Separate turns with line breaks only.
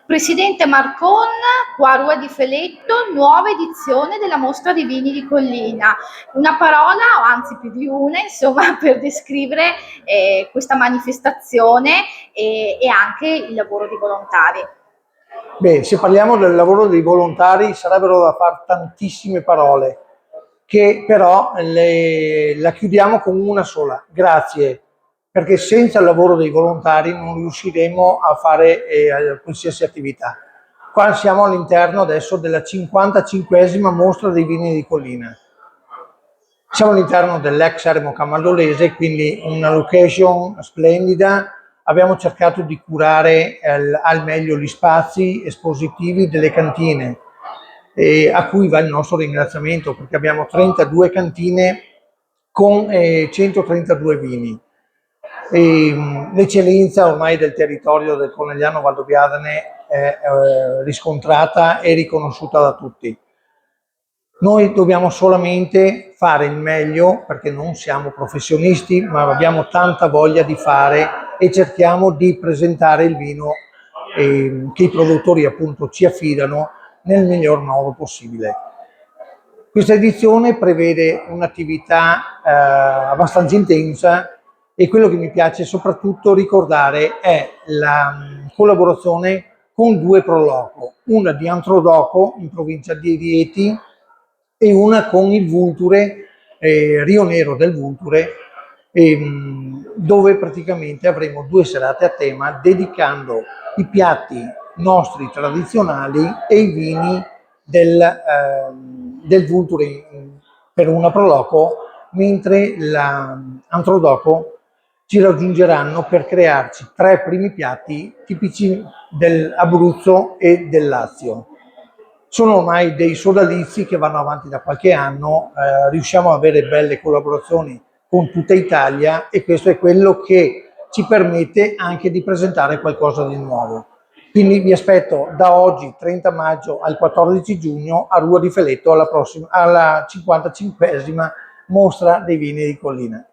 Presidente Marcon, qua a Rua di Feletto, nuova edizione della mostra dei vini di Collina. Una parola, o anzi più di una, insomma, per descrivere questa manifestazione e anche il lavoro dei volontari.
Beh, se parliamo del lavoro dei volontari sarebbero da fare tantissime parole, che però la chiudiamo con una sola: grazie, perché senza il lavoro dei volontari non riusciremo a fare qualsiasi attività. Qua siamo all'interno adesso della 55esima mostra dei vini di Collina. Siamo all'interno dell'ex Eremo Camaldolese, quindi una location splendida. Abbiamo cercato di curare al meglio gli spazi espositivi delle cantine, a cui va il nostro ringraziamento, perché abbiamo 32 cantine con 132 vini. L'eccellenza ormai del territorio del Conegliano Valdobbiadene è riscontrata e riconosciuta da tutti. Noi dobbiamo solamente fare il meglio, perché non siamo professionisti, ma abbiamo tanta voglia di fare e cerchiamo di presentare il vino che i produttori appunto ci affidano nel miglior modo possibile. Questa edizione prevede un'attività abbastanza intensa, e quello che mi piace soprattutto ricordare è la collaborazione con due proloco, una di Antrodoco in provincia di Rieti e una con il Vulture, Rio Nero del Vulture, dove praticamente avremo 2 serate a tema dedicando i piatti nostri tradizionali e i vini del Vulture per una proloco, mentre l'Antrodoco ci raggiungeranno per crearci 3 primi piatti tipici dell'Abruzzo e del Lazio. Sono ormai dei sodalizi che vanno avanti da qualche anno, riusciamo ad avere belle collaborazioni con tutta Italia, e questo è quello che ci permette anche di presentare qualcosa di nuovo. Quindi vi aspetto da oggi, 30 maggio, al 14 giugno a Rua di Feletto alla 55esima mostra dei vini di Collina.